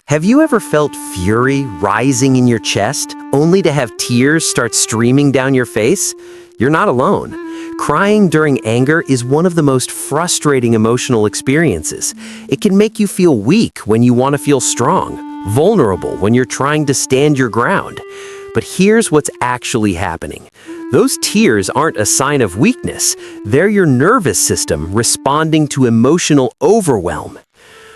Have you ever felt fury rising in your chest, only to have tears start streaming down your face? You're not alone. Crying during anger is one of the most frustrating emotional experiences. It can make you feel weak when you want to feel strong, vulnerable when you're trying to stand your ground. But here's what's actually happening. Those tears aren't a sign of weakness. They're your nervous system responding to emotional overwhelm.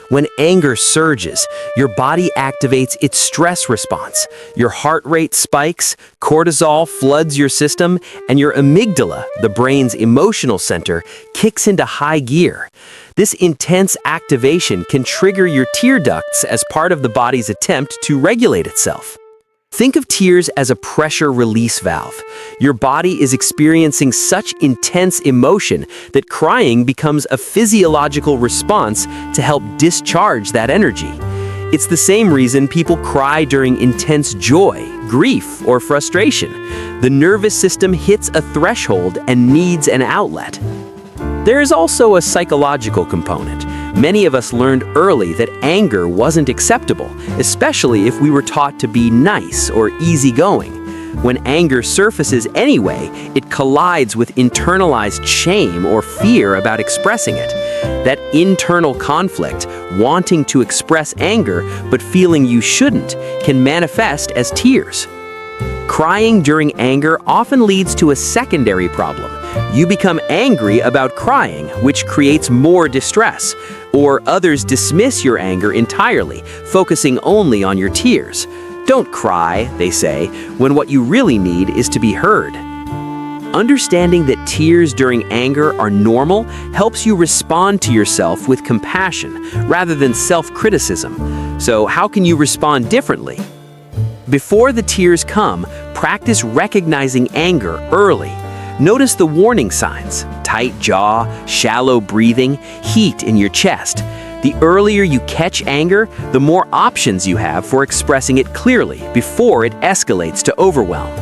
When anger surges, your body activates its stress response. Your heart rate spikes, cortisol floods your system, and your amygdala, the brain's emotional center, kicks into high gear. This intense activation can trigger your tear ducts as part of the body's attempt to regulate itself. Think of tears as a pressure release valve. Your body is experiencing such intense emotion that crying becomes a physiological response to help discharge that energy. It's the same reason people cry during intense joy, grief, or frustration. The nervous system hits a threshold and needs an outlet. There is also a psychological component. Many of us learned early that anger wasn't acceptable, especially if we were taught to be nice or easygoing. When anger surfaces anyway, it collides with internalized shame or fear about expressing it. That internal conflict, wanting to express anger but feeling you shouldn't, can manifest as tears. Crying during anger often leads to a secondary problem. You become angry about crying, which creates more distress, or others dismiss your anger entirely, focusing only on your tears. Don't cry, they say, when what you really need is to be heard. Understanding that tears during anger are normal helps you respond to yourself with compassion rather than self-criticism. So how can you respond differently? Before the tears come, practice recognizing anger early. Notice the warning signs: tight jaw, shallow breathing, heat in your chest. The earlier you catch anger, the more options you have for expressing it clearly before it escalates to overwhelm.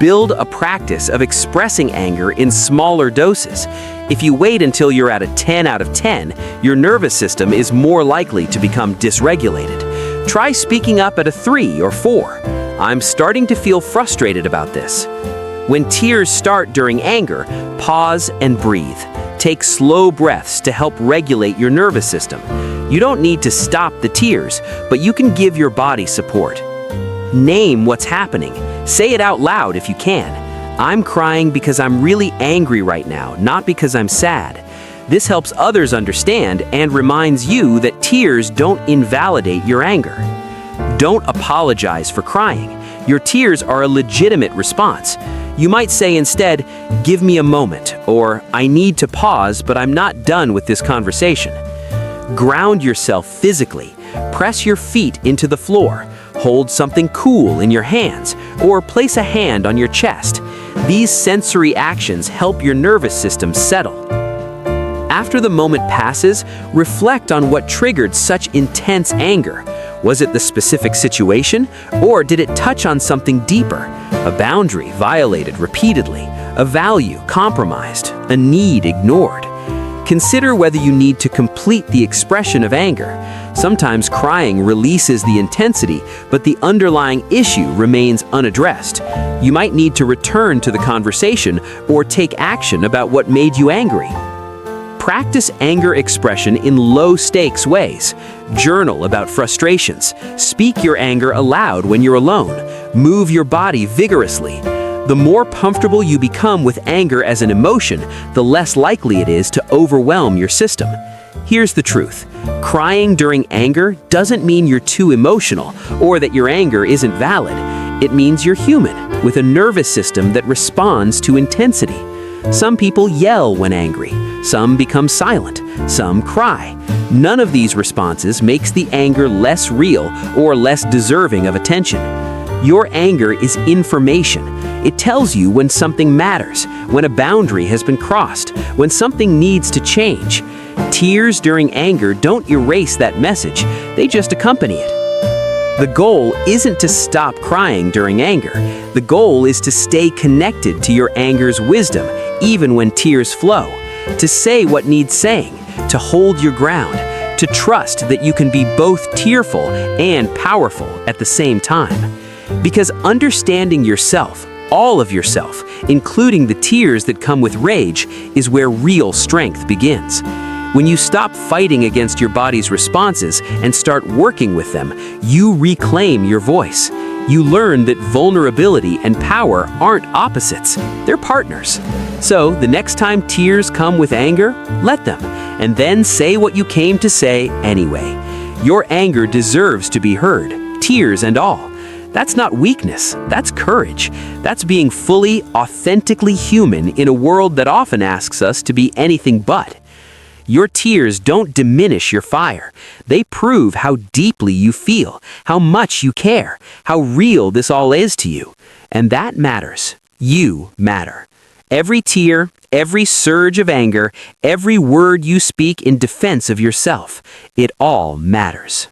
Build a practice of expressing anger in smaller doses. If you wait until you're at a 10 out of 10, your nervous system is more likely to become dysregulated. Try speaking up at a 3 or 4. I'm starting to feel frustrated about this. When tears start during anger, pause and breathe. Take slow breaths to help regulate your nervous system. You don't need to stop the tears, but you can give your body support. Name what's happening. Say it out loud if you can. I'm crying because I'm really angry right now, not because I'm sad. This helps others understand and reminds you that tears don't invalidate your anger. Don't apologize for crying. Your tears are a legitimate response. You might say instead, "Give me a moment," or "I need to pause, but I'm not done with this conversation." Ground yourself physically. Press your feet into the floor. Hold something cool in your hands, or place a hand on your chest. These sensory actions help your nervous system settle. After the moment passes, reflect on what triggered such intense anger. Was it the specific situation, or did it touch on something deeper? A boundary violated repeatedly, a value compromised, a need ignored. Consider whether you need to complete the expression of anger. Sometimes crying releases the intensity, but the underlying issue remains unaddressed. You might need to return to the conversation or take action about what made you angry. Practice anger expression in low-stakes ways. Journal about frustrations. Speak your anger aloud when you're alone. Move your body vigorously. The more comfortable you become with anger as an emotion, the less likely it is to overwhelm your system. Here's the truth. Crying during anger doesn't mean you're too emotional or that your anger isn't valid. It means you're human, with a nervous system that responds to intensity. Some people yell when angry. Some become silent. Some cry. None of these responses makes the anger less real or less deserving of attention. Your anger is information. It tells you when something matters, when a boundary has been crossed, when something needs to change. Tears during anger don't erase that message, they just accompany it. The goal isn't to stop crying during anger. The goal is to stay connected to your anger's wisdom, even when tears flow. To say what needs saying, to hold your ground, to trust that you can be both tearful and powerful at the same time. Because understanding yourself, all of yourself, including the tears that come with rage, is where real strength begins. When you stop fighting against your body's responses and start working with them, you reclaim your voice. You learn that vulnerability and power aren't opposites, they're partners. So, the next time tears come with anger, let them, and then say what you came to say anyway. Your anger deserves to be heard, tears and all. That's not weakness, that's courage. That's being fully, authentically human in a world that often asks us to be anything but. Your tears don't diminish your fire. They prove how deeply you feel, how much you care, how real this all is to you. And that matters. You matter. Every tear, every surge of anger, every word you speak in defense of yourself, it all matters.